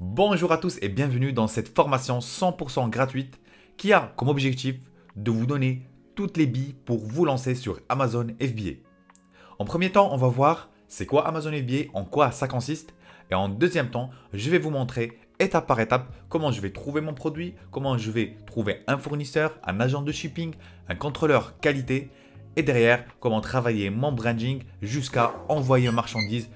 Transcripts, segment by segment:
Bonjour à tous et bienvenue dans cette formation 100% gratuite qui a comme objectif de vous donner toutes les billes pour vous lancer sur Amazon FBA. En premier temps, on va voir c'est quoi Amazon FBA, en quoi ça consiste. Et en deuxième temps, je vais vous montrer étape par étape comment je vais trouver mon produit, comment je vais trouver un fournisseur, un agent de shipping, un contrôleur qualité et derrière comment travailler mon branding jusqu'à envoyer marchandises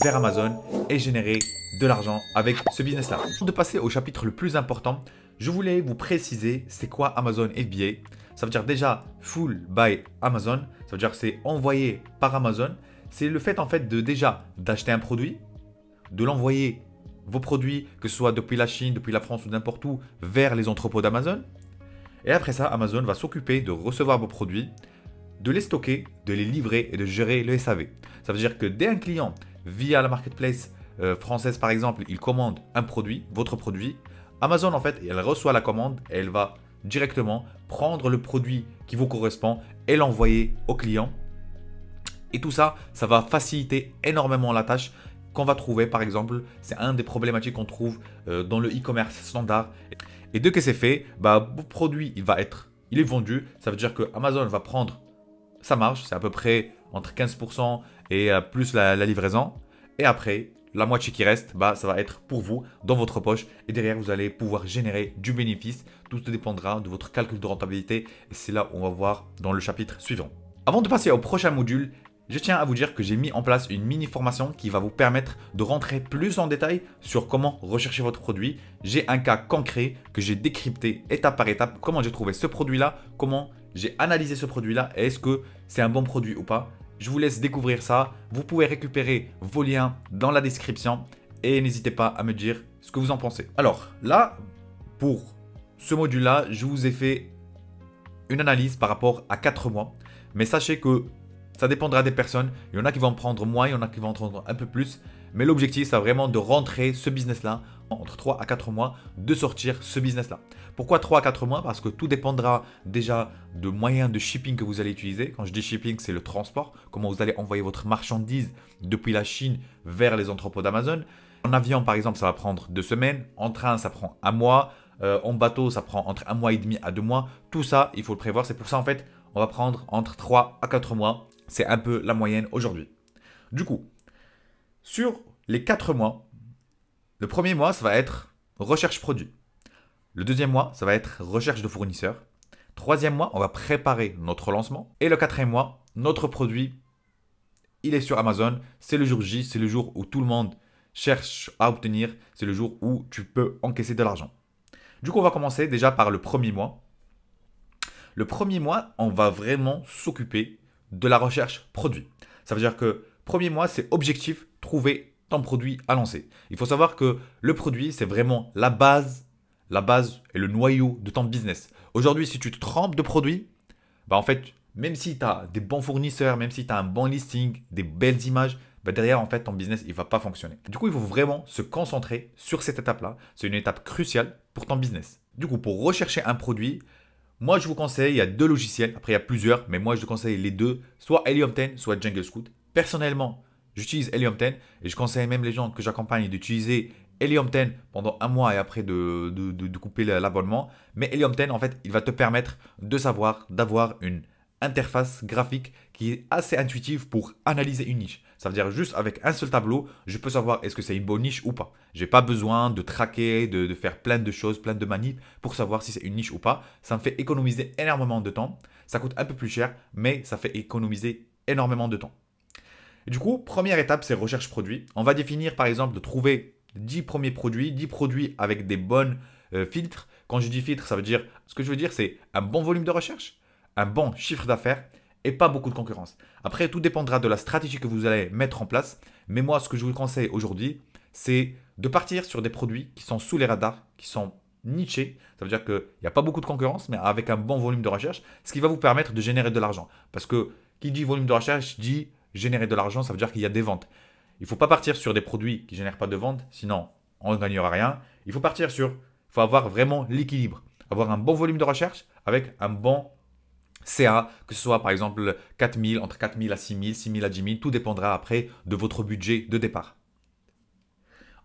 vers Amazon et générer de l'argent avec ce business-là. Avant de passer au chapitre le plus important, je voulais vous préciser c'est quoi Amazon FBA. Ça veut dire déjà full by Amazon, ça veut dire que c'est envoyé par Amazon. C'est le fait en fait de déjà d'acheter un produit, de l'envoyer vos produits, que ce soit depuis la Chine, depuis la France ou n'importe où, vers les entrepôts d'Amazon. Et après ça, Amazon va s'occuper de recevoir vos produits, de les stocker, de les livrer et de gérer le SAV. Ça veut dire que dès un client, via la marketplace française par exemple, il commande un produit, votre produit, Amazon en fait, elle reçoit la commande et elle va directement prendre le produit qui vous correspond et l'envoyer au client. Et tout ça, ça va faciliter énormément la tâche qu'on va trouver par exemple. C'est un des problématiques qu'on trouve dans le e-commerce standard. Et dès que c'est fait, votre produit il est vendu. Ça veut dire que Amazon va prendre sa marge, c'est à peu près entre 15% et plus la livraison. Et après, la moitié qui reste, ça va être pour vous, dans votre poche. Et derrière, vous allez pouvoir générer du bénéfice. Tout dépendra de votre calcul de rentabilité. Et c'est là où on va voir dans le chapitre suivant. Avant de passer au prochain module, je tiens à vous dire que j'ai mis en place une mini formation qui va vous permettre de rentrer plus en détail sur comment rechercher votre produit. J'ai un cas concret que j'ai décrypté étape par étape, comment j'ai trouvé ce produit-là, comment j'ai analysé ce produit-là et est-ce que c'est un bon produit ou pas. Je vous laisse découvrir ça. Vous pouvez récupérer vos liens dans la description et n'hésitez pas à me dire ce que vous en pensez. Alors là, pour ce module-là, je vous ai fait une analyse par rapport à 4 mois. Mais sachez que ça dépendra des personnes. Il y en a qui vont prendre moins, il y en a qui vont en prendre un peu plus. Mais l'objectif, c'est vraiment de rentrer ce business-là entre 3 à 4 mois, de sortir ce business-là. Pourquoi 3 à 4 mois? Parce que tout dépendra déjà de moyens de shipping que vous allez utiliser. Quand je dis shipping, c'est le transport. Comment vous allez envoyer votre marchandise depuis la Chine vers les entrepôts d'Amazon. En avion, par exemple, ça va prendre 2 semaines. En train, ça prend 1 mois. En bateau, ça prend entre 1 mois et demi à 2 mois. Tout ça, il faut le prévoir. C'est pour ça, en fait, on va prendre entre 3 à 4 mois. C'est un peu la moyenne aujourd'hui. Du coup, sur les 4 mois, le premier mois, ça va être recherche produit. Le deuxième mois, ça va être recherche de fournisseurs. Troisième mois, on va préparer notre lancement. Et le quatrième mois, notre produit, il est sur Amazon. C'est le jour J, c'est le jour où tout le monde cherche à obtenir. C'est le jour où tu peux encaisser de l'argent. Du coup, on va commencer déjà par le premier mois. Le premier mois, on va vraiment s'occuper de la recherche produit. Ça veut dire que premier mois, c'est objectif, trouver ton produit à lancer. Il faut savoir que le produit, c'est vraiment la base et le noyau de ton business. Aujourd'hui, si tu te trompes de produit, en fait, même si tu as des bons fournisseurs, même si tu as un bon listing, des belles images, derrière, en fait, ton business, il ne va pas fonctionner. Du coup, il faut vraiment se concentrer sur cette étape-là. C'est une étape cruciale pour ton business. Du coup, pour rechercher un produit, moi, je vous conseille, il y a 2 logiciels. Après, il y a plusieurs, mais moi, je vous conseille les 2, soit Helium 10, soit Jungle Scout. Personnellement, j'utilise Helium 10 et je conseille même les gens que j'accompagne d'utiliser Helium 10 pendant 1 mois et après de couper l'abonnement. Mais Helium 10, en fait, il va te permettre d'avoir une interface graphique qui est assez intuitive pour analyser une niche. Ça veut dire juste avec un seul tableau, je peux savoir est-ce que c'est une bonne niche ou pas. Je n'ai pas besoin de traquer, de faire plein de choses, plein de manips pour savoir si c'est une niche ou pas. Ça me fait économiser énormément de temps. Ça coûte un peu plus cher, mais ça fait économiser énormément de temps. Et du coup, première étape, c'est recherche produit. On va définir par exemple de trouver 10 premiers produits, 10 produits avec des bonnes filtres. Quand je dis filtre, ça veut dire, ce que je veux dire, c'est un bon volume de recherche, un bon chiffre d'affaires et pas beaucoup de concurrence. Après, tout dépendra de la stratégie que vous allez mettre en place. Mais moi, ce que je vous conseille aujourd'hui, c'est de partir sur des produits qui sont sous les radars, qui sont nichés. Ça veut dire qu'il n'y a pas beaucoup de concurrence, mais avec un bon volume de recherche, ce qui va vous permettre de générer de l'argent. Parce que qui dit volume de recherche dit générer de l'argent, ça veut dire qu'il y a des ventes. Il ne faut pas partir sur des produits qui ne génèrent pas de ventes, sinon on ne gagnera rien. Il faut avoir vraiment l'équilibre. Avoir un bon volume de recherche avec un bon CA, que ce soit par exemple 4000, entre 4000 à 6000, 6000 à 10 000, tout dépendra après de votre budget de départ.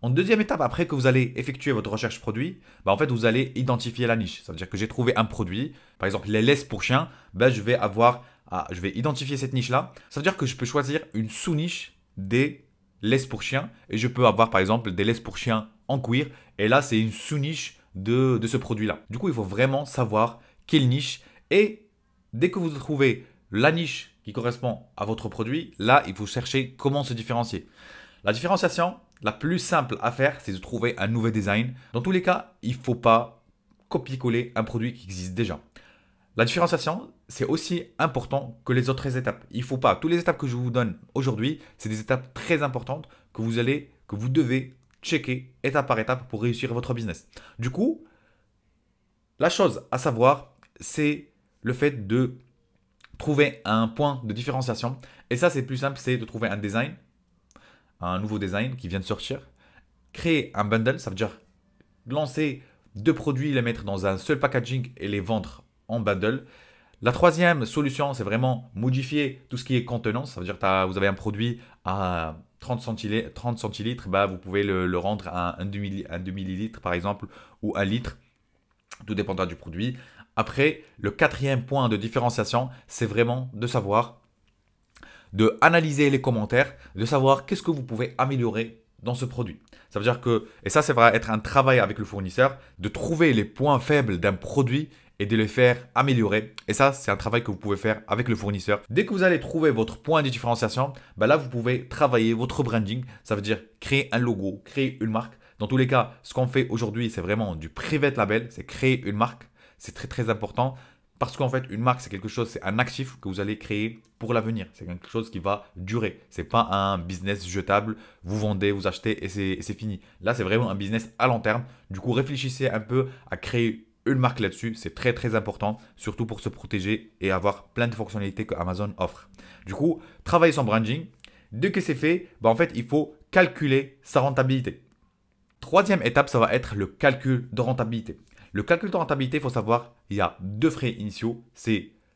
En deuxième étape, après que vous allez effectuer votre recherche produit, en fait, vous allez identifier la niche. Ça veut dire que j'ai trouvé un produit, par exemple les laisses pour chiens, je vais identifier cette niche-là. Ça veut dire que je peux choisir une sous-niche des laisses pour chiens et je peux avoir par exemple des laisses pour chiens en cuir et là, c'est une sous-niche de ce produit-là. Du coup, il faut vraiment savoir quelle niche et dès que vous trouvez la niche qui correspond à votre produit, là, il faut chercher comment se différencier. La différenciation la plus simple à faire, c'est de trouver un nouveau design. Dans tous les cas, il ne faut pas copier-coller un produit qui existe déjà. La différenciation, c'est aussi important que les autres étapes. Il ne faut pas. Toutes les étapes que je vous donne aujourd'hui, c'est des étapes très importantes que vous devez checker étape par étape pour réussir votre business. Du coup, la chose à savoir, c'est le fait de trouver un point de différenciation. Et ça, c'est plus simple, c'est de trouver un design, un nouveau design qui vient de sortir, créer un bundle, ça veut dire lancer deux produits, les mettre dans un seul packaging et les vendre en bundle. La troisième solution, c'est vraiment modifier tout ce qui est contenant. Ça veut dire que vous avez un produit à 30 centilitres, vous pouvez le rendre à un demi-litre par exemple ou un litre. Tout dépendra du produit. Après, le quatrième point de différenciation, c'est vraiment de analyser les commentaires, de savoir qu'est-ce que vous pouvez améliorer dans ce produit. Ça veut dire que, et ça va être un travail avec le fournisseur, de trouver les points faibles d'un produit et de les faire améliorer. Et ça, c'est un travail que vous pouvez faire avec le fournisseur. Dès que vous allez trouver votre point de différenciation, là, vous pouvez travailler votre branding. Ça veut dire créer un logo, créer une marque. Dans tous les cas, ce qu'on fait aujourd'hui, c'est vraiment du private label, c'est créer une marque. C'est très très important parce qu'en fait, une marque, c'est quelque chose, c'est un actif que vous allez créer pour l'avenir. C'est quelque chose qui va durer. Ce n'est pas un business jetable, vous vendez, vous achetez et c'est fini. Là, c'est vraiment un business à long terme. Du coup, réfléchissez un peu à créer une marque là-dessus. C'est très très important, surtout pour se protéger et avoir plein de fonctionnalités que Amazon offre. Du coup, travailler son branding. Dès que c'est fait, en fait, il faut calculer sa rentabilité. Troisième étape, ça va être le calcul de rentabilité. Le calcul de rentabilité, il faut savoir, il y a deux frais initiaux.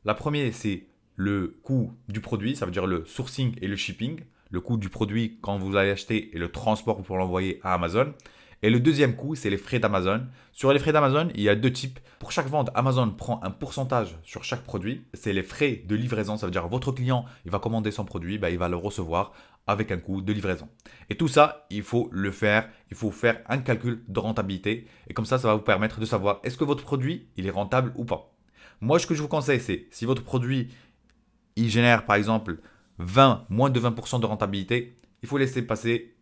La première, c'est le coût du produit, ça veut dire le sourcing et le shipping. Le coût du produit quand vous allez acheter et le transport pour l'envoyer à Amazon. Et le deuxième coût, c'est les frais d'Amazon. Sur les frais d'Amazon, il y a deux types. Pour chaque vente, Amazon prend un pourcentage sur chaque produit. C'est les frais de livraison. Ça veut dire votre client, il va commander son produit, il va le recevoir avec un coût de livraison. Et tout ça, il faut le faire. Il faut faire un calcul de rentabilité. Et comme ça va vous permettre de savoir est-ce que votre produit, il est rentable ou pas. Moi, ce que je vous conseille, c'est si votre produit, il génère par exemple moins de 20% de rentabilité, il faut laisser passer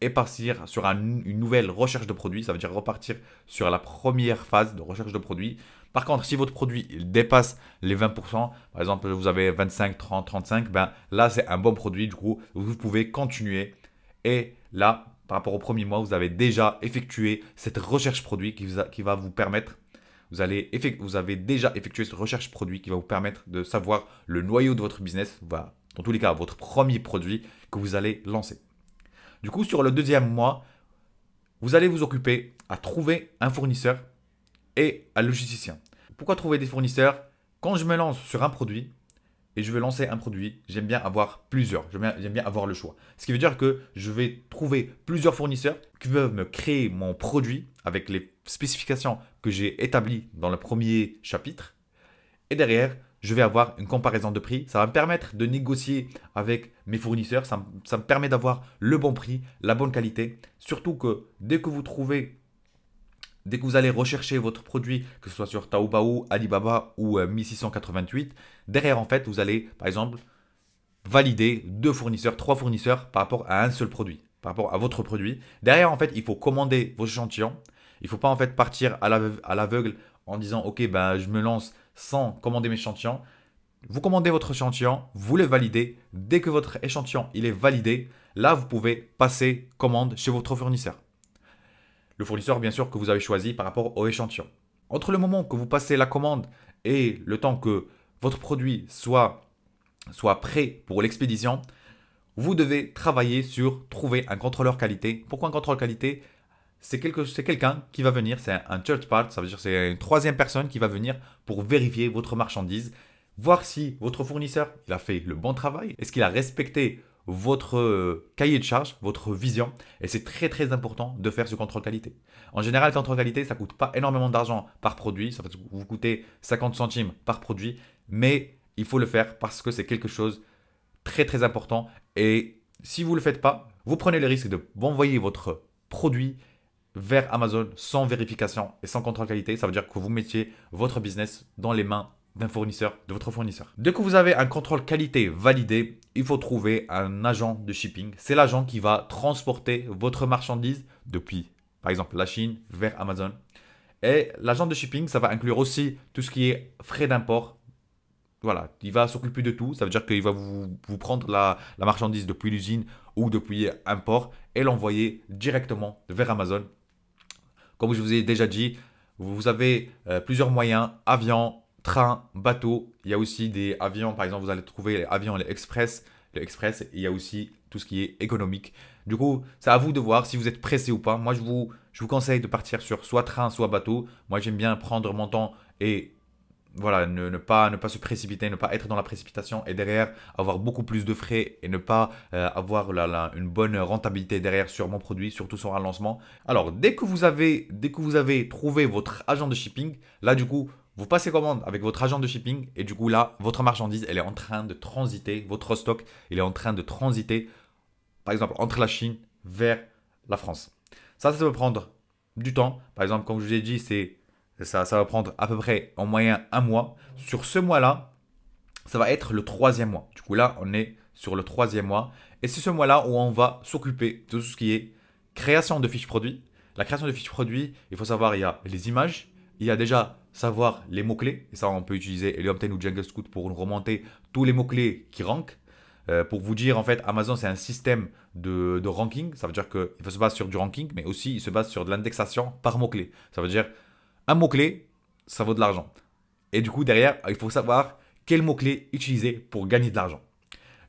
et partir sur une nouvelle recherche de produit. Ça veut dire repartir sur la première phase de recherche de produit. Par contre, si votre produit il dépasse les 20%, par exemple, vous avez 25, 30, 35, là, c'est un bon produit. Du coup, vous pouvez continuer. Et là, par rapport au premier mois, vous avez déjà effectué cette recherche produit qui va vous permettre, vous avez déjà effectué cette recherche produit qui va vous permettre de savoir le noyau de votre business, dans tous les cas, votre premier produit que vous allez lancer. Du coup, sur le deuxième mois, vous allez vous occuper à trouver un fournisseur et un logisticien. Pourquoi trouver des fournisseurs? Quand je me lance sur un produit et je veux lancer un produit, j'aime bien avoir plusieurs. J'aime bien avoir le choix. Ce qui veut dire que je vais trouver plusieurs fournisseurs qui peuvent me créer mon produit avec les spécifications que j'ai établies dans le premier chapitre. Et derrière, je vais avoir une comparaison de prix. Ça va me permettre de négocier avec mes fournisseurs. Ça me permet d'avoir le bon prix, la bonne qualité. Surtout que dès que vous allez rechercher votre produit, que ce soit sur Taobao, Alibaba ou 1688, derrière en fait, vous allez par exemple valider 2 fournisseurs, 3 fournisseurs par rapport à un seul produit, par rapport à votre produit. Derrière en fait, il faut commander vos échantillons. Il ne faut pas en fait partir à l'aveugle en disant ok je me lance sans commander mes échantillons. Vous commandez votre échantillon, vous le validez. Dès que votre échantillon il est validé, là vous pouvez passer commande chez votre fournisseur. Le fournisseur bien sûr que vous avez choisi par rapport au échantillon. Entre le moment que vous passez la commande et le temps que votre produit soit prêt pour l'expédition, vous devez travailler sur trouver un contrôleur qualité. Pourquoi un contrôleur qualité? C'est quelqu'un qui va venir, c'est un third party, ça veut dire c'est une troisième personne qui va venir pour vérifier votre marchandise, voir si votre fournisseur il a fait le bon travail, est-ce qu'il a respecté votre cahier de charge, votre vision. Et c'est très très important de faire ce contrôle qualité. En général, le contrôle qualité, ça ne coûte pas énormément d'argent par produit. Ça va vous coûter 50 centimes par produit. Mais il faut le faire parce que c'est quelque chose de très très important. Et si vous ne le faites pas, vous prenez le risque d'envoyer votre produit vers Amazon sans vérification et sans contrôle qualité. Ça veut dire que vous mettiez votre business dans les mains d'un fournisseur, de votre fournisseur. Dès que vous avez un contrôle qualité validé, il faut trouver un agent de shipping. C'est l'agent qui va transporter votre marchandise depuis, par exemple, la Chine vers Amazon. Et l'agent de shipping, ça va inclure aussi tout ce qui est frais d'import. Voilà, il va s'occuper de tout. Ça veut dire qu'il va vous prendre la marchandise depuis l'usine ou depuis un port et l'envoyer directement vers Amazon. Comme je vous ai déjà dit, vous avez plusieurs moyens, avion, train, bateau. Il y a aussi des avions, par exemple, vous allez trouver les avions, les express. Le express, il y a aussi tout ce qui est économique. Du coup, c'est à vous de voir si vous êtes pressé ou pas. Moi, je vous conseille de partir sur soit train, soit bateau. Moi, j'aime bien prendre mon temps et voilà, ne pas se précipiter, ne pas être dans la précipitation et derrière avoir beaucoup plus de frais et ne pas avoir une bonne rentabilité derrière sur mon produit, surtout sur un lancement. Alors, dès que vous avez trouvé votre agent de shipping, là du coup, vous passez commande avec votre agent de shipping et du coup là, votre marchandise, elle est en train de transiter, votre stock, il est en train de transiter, par exemple, entre la Chine vers la France. Ça peut prendre du temps. Par exemple, comme je vous ai dit, ça va prendre à peu près en moyenne un mois. Sur ce mois-là, ça va être le troisième mois. Du coup, là, on est sur le troisième mois. Et c'est ce mois-là où on va s'occuper de tout ce qui est création de fiches produits. La création de fiches produits, il faut savoir, il y a les images, il y a déjà savoir les mots-clés. Et ça, on peut utiliser Helium 10 ou Jungle Scout pour nous remonter tous les mots-clés qui rankent. Pour vous dire, en fait, Amazon, c'est un système de ranking. Ça veut dire qu'il se base sur du ranking, mais aussi il se base sur de l'indexation par mots-clés. Ça veut dire un mot-clé, ça vaut de l'argent. Et du coup, derrière, il faut savoir quel mot-clé utiliser pour gagner de l'argent.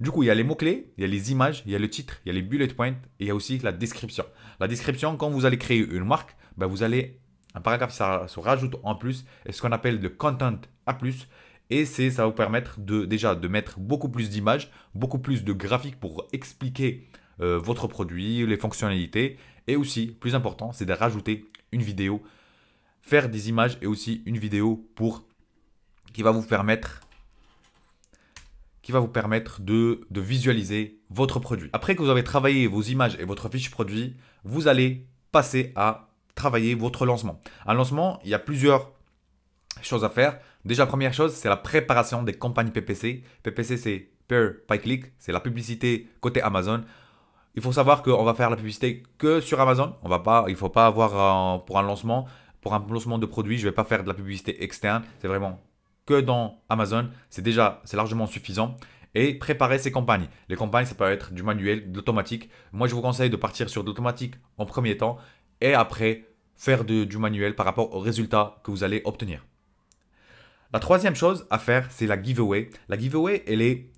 Du coup, il y a les mots-clés, il y a les images, il y a le titre, il y a les bullet points et il y a aussi la description. La description, quand vous allez créer une marque, vous allez, un paragraphe, ça se rajoute en plus, et ce qu'on appelle le content A+. Et ça va vous permettre déjà de mettre beaucoup plus d'images, beaucoup plus de graphiques pour expliquer votre produit, les fonctionnalités. Et aussi, plus important, c'est de rajouter une vidéo, faire des images et aussi une vidéo qui va vous permettre de visualiser votre produit. Après que vous avez travaillé vos images et votre fiche produit, vous allez passer à travailler votre lancement. Un lancement, il y a plusieurs choses à faire. Déjà, première chose, c'est la préparation des campagnes PPC. PPC, c'est Pay Per Click, c'est la publicité côté Amazon. Il faut savoir qu'on va faire la publicité que sur Amazon. Il ne faut pas avoir pour un lancement de produit, je ne vais pas faire de la publicité externe. C'est vraiment que dans Amazon. C'est largement suffisant. Et préparer ces campagnes. Les campagnes, ça peut être du manuel, de l'automatique. Moi, je vous conseille de partir sur de l'automatique en premier temps et après faire du manuel par rapport aux résultats que vous allez obtenir. La troisième chose à faire, c'est la giveaway. La giveaway, elle est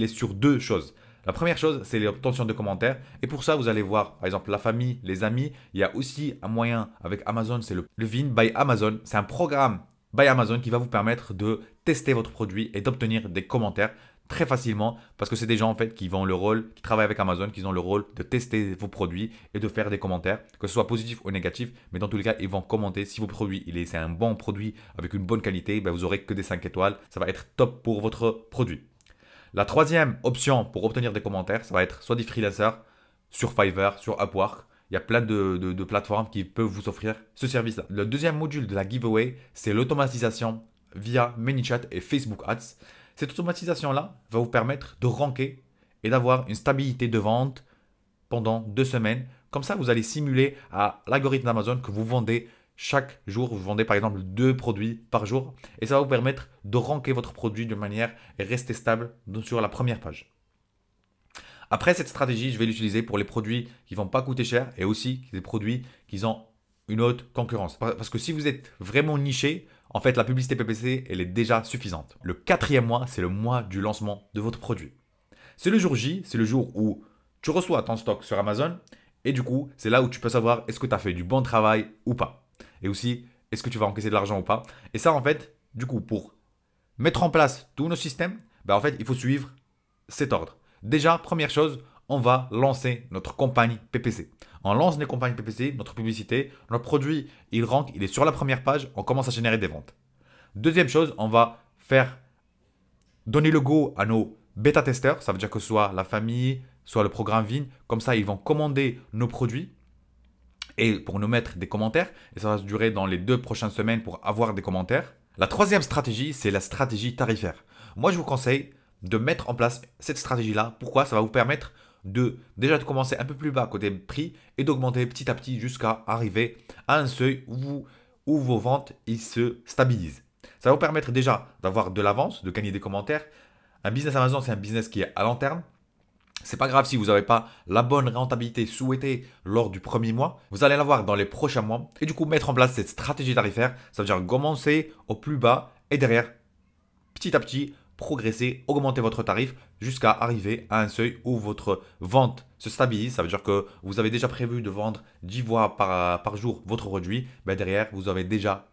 sur deux choses. La première chose, c'est l'obtention de commentaires. Et pour ça, vous allez voir, par exemple, la famille, les amis. Il y a aussi un moyen avec Amazon, c'est le Vin by Amazon. C'est un programme by Amazon qui va vous permettre de tester votre produit et d'obtenir des commentaires très facilement parce que c'est des gens en fait qui travaillent avec Amazon, qui ont le rôle de tester vos produits et de faire des commentaires, que ce soit positif ou négatif, mais dans tous les cas, ils vont commenter si vos produits, c'est un bon produit avec une bonne qualité, vous aurez que des 5 étoiles, ça va être top pour votre produit. La troisième option pour obtenir des commentaires, ça va être soit des freelancers sur Fiverr, sur Upwork. Il y a plein de plateformes qui peuvent vous offrir ce service-là. Le deuxième module de la giveaway, c'est l'automatisation via ManyChat et Facebook Ads. Cette automatisation-là va vous permettre de ranker et d'avoir une stabilité de vente pendant 2 semaines. Comme ça, vous allez simuler à l'algorithme d'Amazon que vous vendez chaque jour. Vous vendez par exemple 2 produits par jour. Et ça va vous permettre de ranker votre produit de manière et rester stable sur la première page. Après, cette stratégie, je vais l'utiliser pour les produits qui ne vont pas coûter cher et aussi des produits qui ont une haute concurrence. Parce que si vous êtes vraiment niché, en fait, la publicité PPC, elle est déjà suffisante. Le 4e mois, c'est le mois du lancement de votre produit. C'est le jour J, c'est le jour où tu reçois ton stock sur Amazon et du coup, c'est là où tu peux savoir est-ce que tu as fait du bon travail ou pas. Et aussi, est-ce que tu vas encaisser de l'argent ou pas. Et ça, en fait, du coup, pour mettre en place tous nos systèmes, en fait, il faut suivre cet ordre. Déjà, première chose, on va lancer notre campagne PPC. On lance les campagnes PPC, notre publicité, notre produit, il rank, il est sur la première page, on commence à générer des ventes. Deuxième chose, on va faire donner le go à nos bêta-testeurs, ça veut dire que soit la famille, soit le programme Vine, comme ça ils vont commander nos produits et pour nous mettre des commentaires, et ça va se durer dans les 2 prochaines semaines pour avoir des commentaires. La troisième stratégie, c'est la stratégie tarifaire. Moi, je vous conseille de mettre en place cette stratégie-là. Pourquoi? Ça va vous permettre déjà de commencer un peu plus bas côté prix et d'augmenter petit à petit jusqu'à arriver à un seuil où vos ventes ils se stabilisent. Ça va vous permettre déjà d'avoir de l'avance, de gagner des commentaires. Un business Amazon, c'est un business qui est à long terme. C'est pas grave si vous n'avez pas la bonne rentabilité souhaitée lors du premier mois. Vous allez l'avoir dans les prochains mois. Et du coup, mettre en place cette stratégie tarifaire, ça veut dire commencer au plus bas et derrière, petit à petit, progresser, augmenter votre tarif jusqu'à arriver à un seuil où votre vente se stabilise. Ça veut dire que vous avez déjà prévu de vendre 10 fois par jour votre produit. Ben derrière, vous avez déjà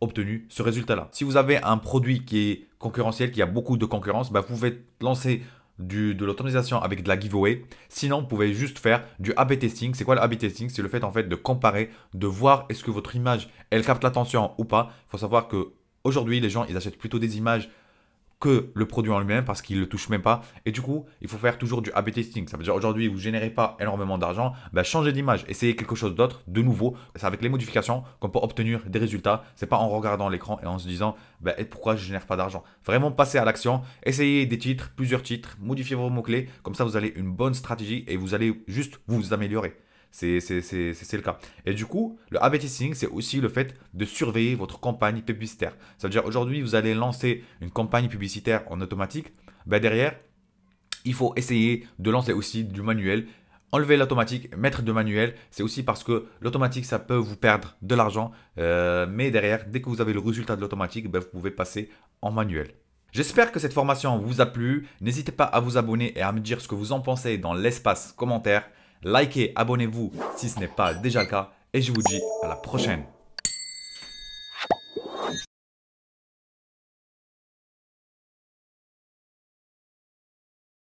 obtenu ce résultat-là. Si vous avez un produit qui est concurrentiel, qui a beaucoup de concurrence, ben vous pouvez lancer de l'automatisation avec de la giveaway. Sinon, vous pouvez juste faire du A/B testing. C'est quoi le A/B testing? C'est le fait en fait de comparer, de voir est-ce que votre image, elle capte l'attention ou pas. Il faut savoir que aujourd'hui, les gens, ils achètent plutôt des images que le produit en lui-même parce qu'il ne le touche même pas. Et du coup, il faut faire toujours du A/B testing. Ça veut dire aujourd'hui, vous ne générez pas énormément d'argent, ben, changez d'image, essayez quelque chose d'autre, de nouveau. C'est avec les modifications qu'on peut obtenir des résultats. Ce n'est pas en regardant l'écran et en se disant ben, pourquoi je ne génère pas d'argent. Vraiment passer à l'action, essayez des titres, plusieurs titres, modifiez vos mots-clés. Comme ça, vous avez une bonne stratégie et vous allez juste vous améliorer. C'est le cas. Et du coup, le A/B testing, c'est aussi le fait de surveiller votre campagne publicitaire. Ça veut dire aujourd'hui, vous allez lancer une campagne publicitaire en automatique. Ben derrière, il faut essayer de lancer aussi du manuel. Enlever l'automatique, mettre de manuel, c'est aussi parce que l'automatique, ça peut vous perdre de l'argent. Mais derrière, dès que vous avez le résultat de l'automatique, ben vous pouvez passer en manuel. J'espère que cette formation vous a plu. N'hésitez pas à vous abonner et à me dire ce que vous en pensez dans l'espace commentaire. Likez, abonnez-vous si ce n'est pas déjà le cas et je vous dis à la prochaine.